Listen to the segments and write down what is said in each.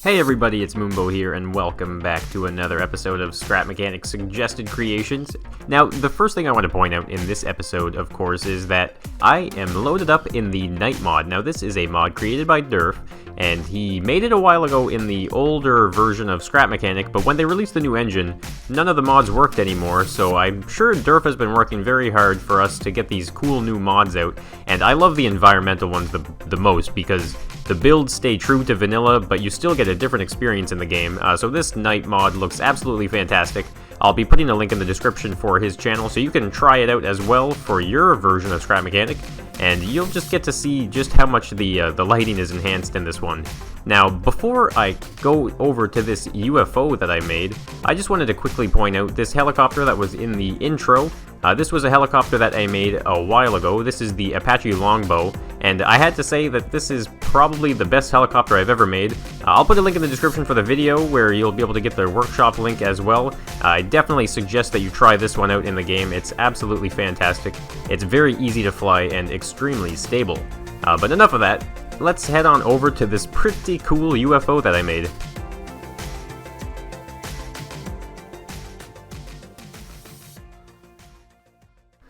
Hey everybody, it's Moonbo here, and welcome back to another episode of Scrap Mechanics Suggested Creations. Now, the first thing I want to point out in this episode, of course, is that I am loaded up in the Night mod. Now, this is a mod created by Durf, and he made it a while ago in the older version of Scrap Mechanic, but when they released the new engine, none of the mods worked anymore, so I'm sure Durf has been working very hard for us to get these cool new mods out, and I love the environmental ones the most, because the builds stay true to vanilla, but you still get a different experience in the game, so this Night mod looks absolutely fantastic. I'll be putting a link in the description for his channel, so you can try it out as well for your version of Scrap Mechanic, and you'll just get to see just how much the lighting is enhanced in this one. Now, before I go over to this UFO that I made, I just wanted to quickly point out this helicopter that was in the intro. This was a helicopter that I made a while ago. This is the Apache Longbow, and I had to say that this is probably the best helicopter I've ever made. I'll put a link in the description for the video where you'll be able to get the workshop link as well. I definitely suggest that you try this one out in the game. It's absolutely fantastic. It's very easy to fly and extremely stable. But enough of that. Let's head on over to this pretty cool UFO that I made.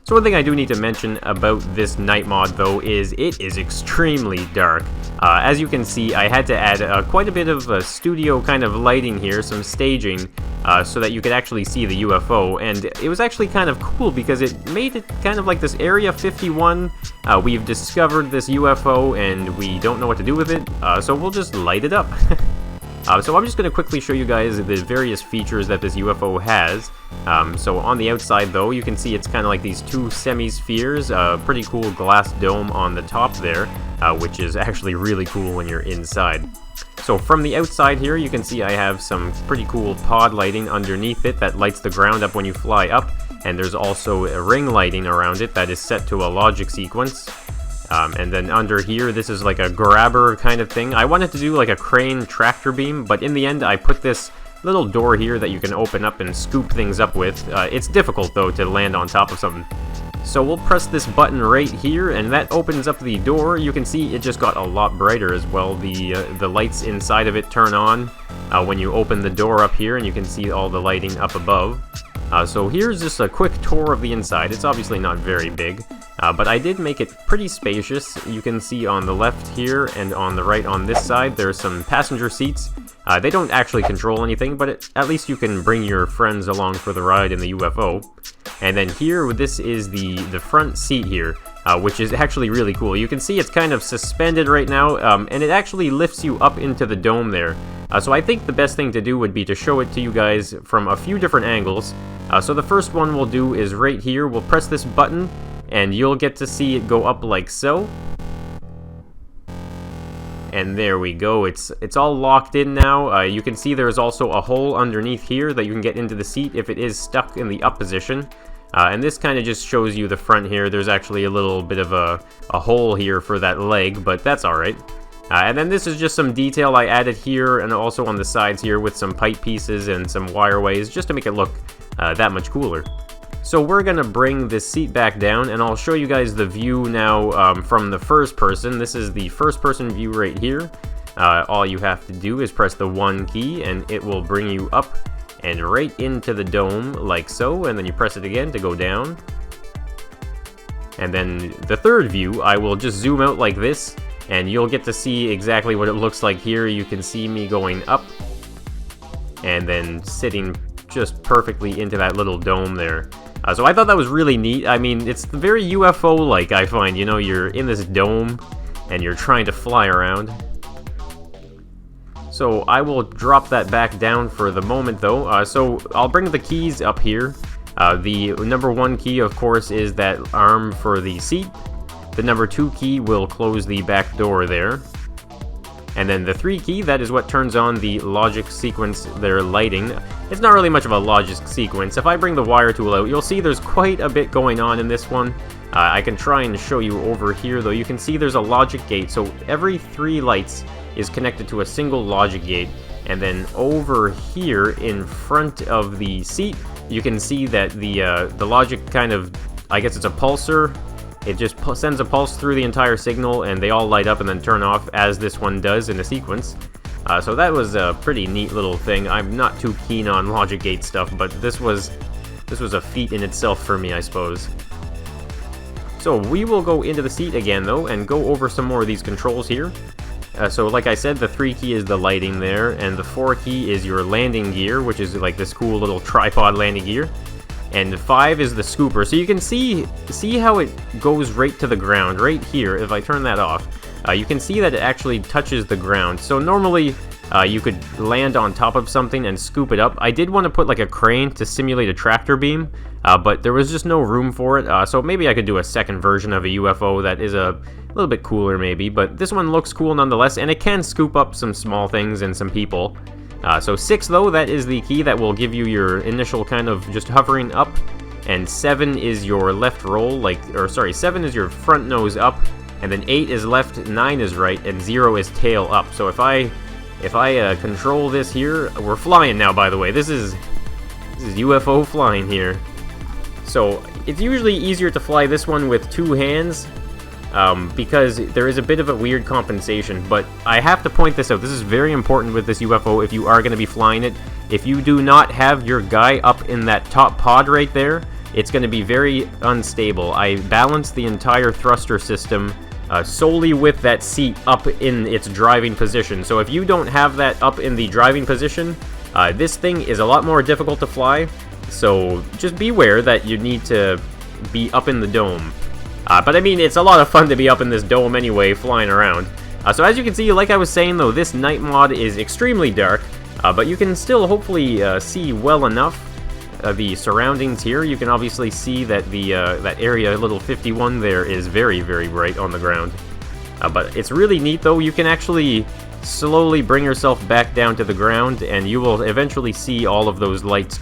So one thing I do need to mention about this night mod though is it is extremely dark. As you can see, I had to add quite a bit of studio kind of lighting here, some staging, so that you could actually see the UFO, and it was actually kind of cool because it made it kind of like this Area 51. We've discovered this UFO and we don't know what to do with it, so we'll just light it up. So I'm just going to quickly show you guys the various features that this UFO has. So on the outside though, you can see it's kind of like these two semi-spheres, pretty cool glass dome on the top there, which is actually really cool when you're inside. So from the outside here, you can see I have some pretty cool pod lighting underneath it that lights the ground up when you fly up, and there's also a ring lighting around it that is set to a logic sequence. And then under here, this is like a grabber kind of thing. I wanted to do like a crane tractor beam, but in the end I put this little door here that you can open up and scoop things up with. It's difficult though to land on top of something. So we'll press this button right here, and that opens up the door. You can see it just got a lot brighter as well. The lights inside of it turn on when you open the door up here, and you can see all the lighting up above. So here's just a quick tour of the inside. It's obviously not very big, but I did make it pretty spacious. You can see on the left here and on the right on this side, there's some passenger seats. They don't actually control anything, but at least you can bring your friends along for the ride in the UFO. And then here, this is the front seat here, which is actually really cool. You can see it's kind of suspended right now, and it actually lifts you up into the dome there. So I think the best thing to do would be to show it to you guys from a few different angles. So the first one we'll do is right here. We'll press this button, and you'll get to see it go up like so. And there we go. It's all locked in now. You can see there's also a hole underneath here that you can get into the seat if it is stuck in the up position. And this kind of just shows you the front here. There's actually a little bit of a hole here for that leg, but that's alright. And then this is just some detail I added here and also on the sides here with some pipe pieces and some wireways just to make it look that much cooler. So we're going to bring this seat back down, and I'll show you guys the view now from the first person. This is the first person view right here. All you have to do is press the 1 key, and it will bring you up and right into the dome like so, and then you press it again to go down. And then the third view, I will just zoom out like this, and you'll get to see exactly what it looks like here. You can see me going up and then sitting just perfectly into that little dome there. So I thought that was really neat. I mean, it's very UFO-like, I find. You know, you're in this dome and you're trying to fly around. So I will drop that back down for the moment though. So I'll bring the keys up here. The number 1 key, of course, is that arm for the seat. The number 2 key will close the back door there. And then the 3 key, that is what turns on the logic sequence there lighting. It's not really much of a logic sequence. If I bring the wire tool out, you'll see there's quite a bit going on in this one. I can try and show you over here though. You can see there's a logic gate, so every 3 lights is connected to a single logic gate. And then over here in front of the seat, you can see that the logic kind of, I guess it's a pulsar. It just sends a pulse through the entire signal, and they all light up and then turn off as this one does in a sequence. So that was a pretty neat little thing. I'm not too keen on logic gate stuff, but this was a feat in itself for me, I suppose. So we will go into the seat again, though, and go over some more of these controls here. So like I said, the 3 key is the lighting there, and the 4 key is your landing gear, which is like this cool little tripod landing gear. And 5 is the scooper. So you can see how it goes right to the ground, right here. If I turn that off, you can see that it actually touches the ground. So normally, you could land on top of something and scoop it up. I did want to put like a crane to simulate a tractor beam, but there was just no room for it. So maybe I could do a second version of a UFO that is a little bit cooler maybe. But this one looks cool nonetheless, and it can scoop up some small things and some people. So 6 though, that is the key that will give you your initial kind of just hovering up. And 7 is your left roll, 7 is your front nose up. And then 8 is left, 9 is right, and 0 is tail up. So if I control this here, we're flying now, by the way. This is UFO flying here. So it's usually easier to fly this one with 2 hands, because there is a bit of a weird compensation. But I have to point this out. This is very important with this UFO if you are going to be flying it. If you do not have your guy up in that top pod right there, it's going to be very unstable. I balanced the entire thruster system solely with that seat up in its driving position. So if you don't have that up in the driving position, this thing is a lot more difficult to fly. So just beware that you need to be up in the dome. But I mean, it's a lot of fun to be up in this dome anyway, flying around. So as you can see, like I was saying though, this night mod is extremely dark, but you can still hopefully see well enough the surroundings here. You can obviously see that the that area, little 51 there, is very, very bright on the ground. But it's really neat though. You can actually slowly bring yourself back down to the ground, and you will eventually see all of those lights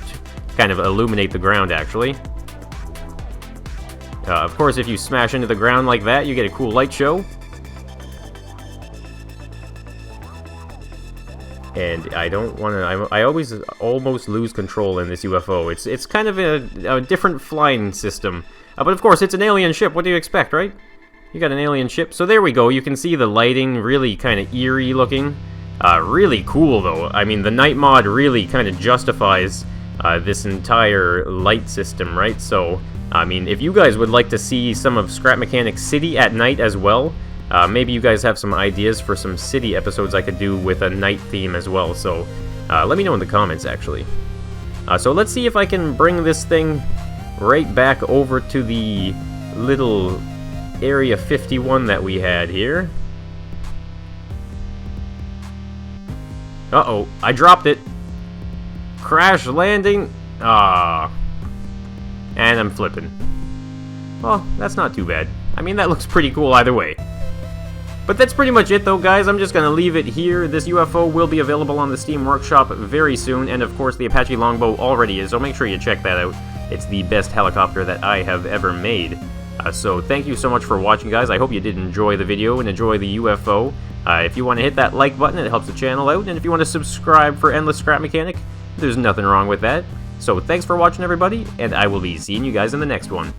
kind of illuminate the ground, actually. Of course, if you smash into the ground like that, you get a cool light show. And I don't want to... I always almost lose control in this UFO. It's kind of a different flying system. But of course, it's an alien ship. What do you expect, right? You got an alien ship. So there we go. You can see the lighting, really kind of eerie looking. Really cool, though. I mean, the night mod really kind of justifies this entire light system, right? So, I mean, if you guys would like to see some of Scrap Mechanic City at night as well, maybe you guys have some ideas for some city episodes I could do with a night theme as well, so let me know in the comments, actually. So let's see if I can bring this thing right back over to the little Area 51 that we had here. Uh-oh, I dropped it. Crash landing. Ah. And I'm flipping. Well, that's not too bad. I mean, that looks pretty cool either way. But that's pretty much it though, guys. I'm just gonna leave it here. This UFO will be available on the Steam Workshop very soon, and of course the Apache Longbow already is, so make sure you check that out. It's the best helicopter that I have ever made. So thank you so much for watching, guys. I hope you did enjoy the video and enjoy the UFO. If you want to hit that like button, it helps the channel out, and if you want to subscribe for Endless Scrap Mechanic, there's nothing wrong with that. So thanks for watching, everybody, and I will be seeing you guys in the next one.